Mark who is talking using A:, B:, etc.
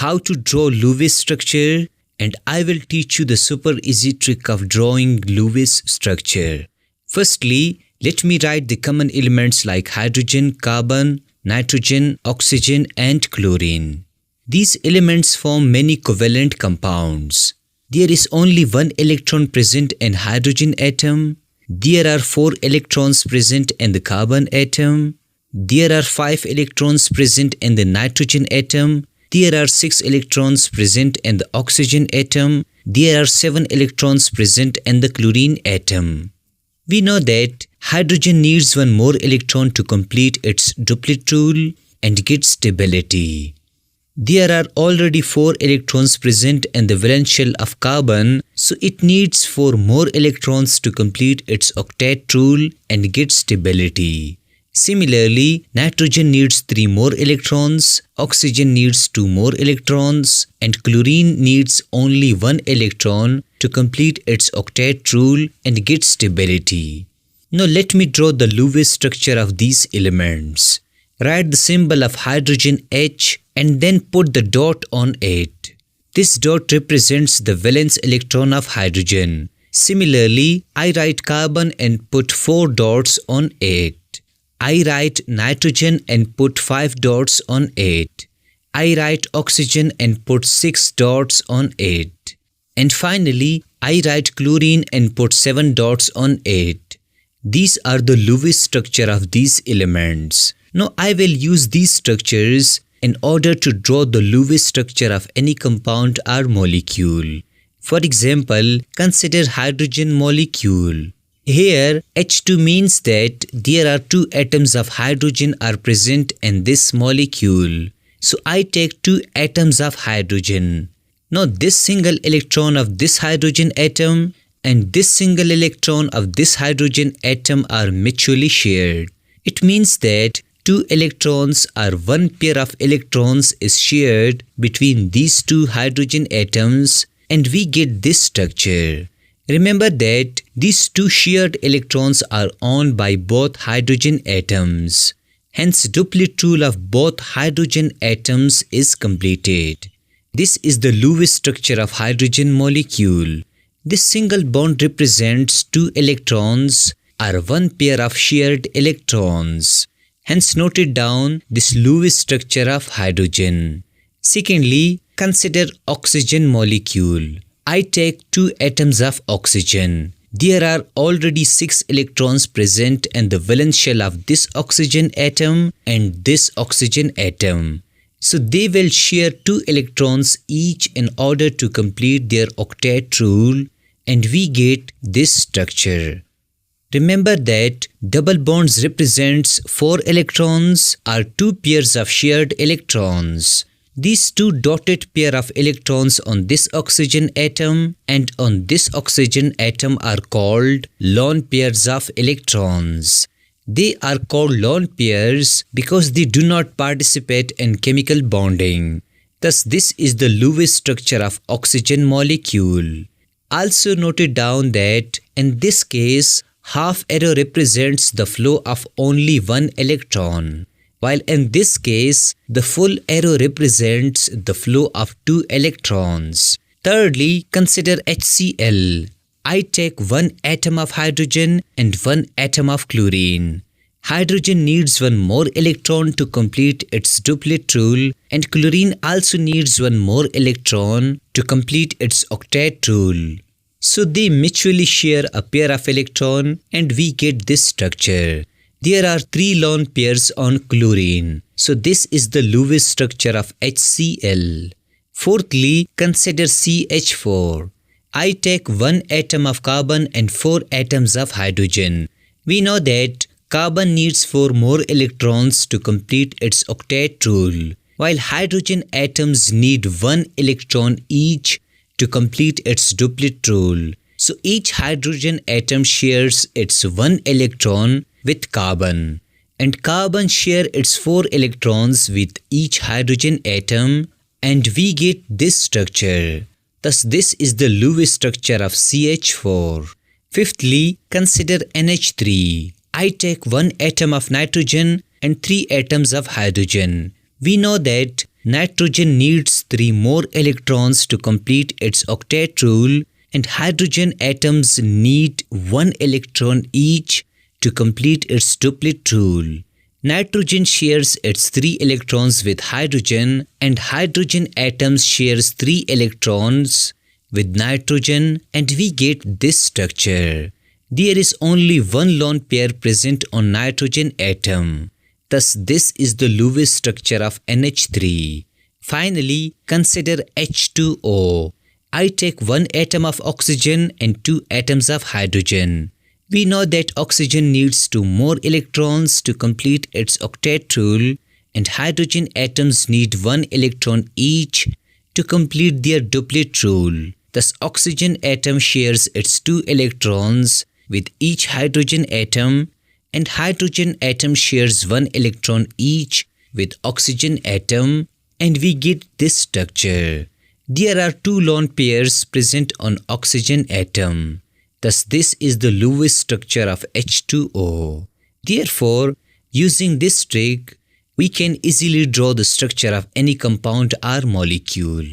A: how to draw Lewis structure, and I will teach you the super easy trick of drawing Lewis structure. Firstly, let me write the common elements like hydrogen, carbon, nitrogen, oxygen and chlorine. These elements form many covalent compounds. There is only one electron present in hydrogen atom. There are 4 electrons present in the carbon atom. There are 5 electrons present in the nitrogen atom. There are 6 electrons present in the oxygen atom. There are 7 electrons present in the chlorine atom. We know that hydrogen needs one more electron to complete its duplet rule and get stability. There are already 4 electrons present in the valence shell of carbon, so it needs 4 more electrons to complete its octet rule and get stability. Similarly, nitrogen needs 3 more electrons, oxygen needs 2 more electrons, and chlorine needs only 1 electron to complete its octet rule and get stability. Now let me draw the Lewis structure of these elements. Write the symbol of hydrogen H and then put the dot on it. This dot represents the valence electron of hydrogen. Similarly, I write carbon and put 4 dots on it. I write nitrogen and put 5 dots on it. I write oxygen and put 6 dots on it. And finally, I write chlorine and put 7 dots on it. These are the Lewis structure of these elements. Now I will use these structures in order to draw the Lewis structure of any compound or molecule. For example, consider hydrogen molecule. Here, H2 means that there are 2 atoms of hydrogen are present in this molecule. So I take 2 atoms of hydrogen. Now this single electron of this hydrogen atom and this single electron of this hydrogen atom are mutually shared. It means that 2 electrons or 1 pair of electrons is shared between these 2 hydrogen atoms and we get this structure. Remember that these 2 shared electrons are owned by both hydrogen atoms. Hence, duplet rule of both hydrogen atoms is completed. This is the Lewis structure of hydrogen molecule. This single bond represents 2 electrons or 1 pair of shared electrons. Hence noted down this Lewis structure of hydrogen. Secondly, consider oxygen molecule. I take 2 atoms of oxygen. There are already 6 electrons present in the valence shell of this oxygen atom and this oxygen atom. So they will share 2 electrons each in order to complete their octet rule and we get this structure. Remember that double bonds represents 4 electrons or 2 pairs of shared electrons. These 2 dotted pair of electrons on this oxygen atom and on this oxygen atom are called lone pairs of electrons. They are called lone pairs because they do not participate in chemical bonding. Thus, this is the Lewis structure of oxygen molecule. Also noted down that in this case, half arrow represents the flow of only 1 electron, while in this case, the full arrow represents the flow of 2 electrons. Thirdly, consider HCl. I take 1 atom of hydrogen and 1 atom of chlorine. Hydrogen needs 1 more electron to complete its duplet rule and chlorine also needs 1 more electron to complete its octet rule. So they mutually share a pair of electron and we get this structure. There are 3 lone pairs on chlorine. So this is the Lewis structure of HCl. Fourthly, consider CH4. I take 1 atom of carbon and 4 atoms of hydrogen. We know that carbon needs 4 more electrons to complete its octet rule, while hydrogen atoms need 1 electron each to complete its duplet rule. So each hydrogen atom shares its 1 electron with carbon, and carbon share its 4 electrons with each hydrogen atom, and we get this structure. Thus, this is the Lewis structure of CH4. Fifthly, consider NH3. I take 1 atom of nitrogen and 3 atoms of hydrogen. We know that nitrogen needs 3 more electrons to complete its octet rule, and hydrogen atoms need 1 electron each to complete its duplet rule. Nitrogen shares its 3 electrons with hydrogen, and hydrogen atoms shares 3 electrons with nitrogen, and we get this structure. There is only one lone pair present on nitrogen atom. Thus, this is the Lewis structure of NH3. Finally, consider H2O. I take 1 atom of oxygen and 2 atoms of hydrogen. We know that oxygen needs 2 more electrons to complete its octet rule, and hydrogen atoms need 1 electron each to complete their duplet rule. Thus, oxygen atom shares its 2 electrons with each hydrogen atom, and hydrogen atom shares 1 electron each with oxygen atom, and we get this structure. There are 2 lone pairs present on oxygen atom. Thus, this is the Lewis structure of H2O. Therefore, using this trick, we can easily draw the structure of any compound or molecule.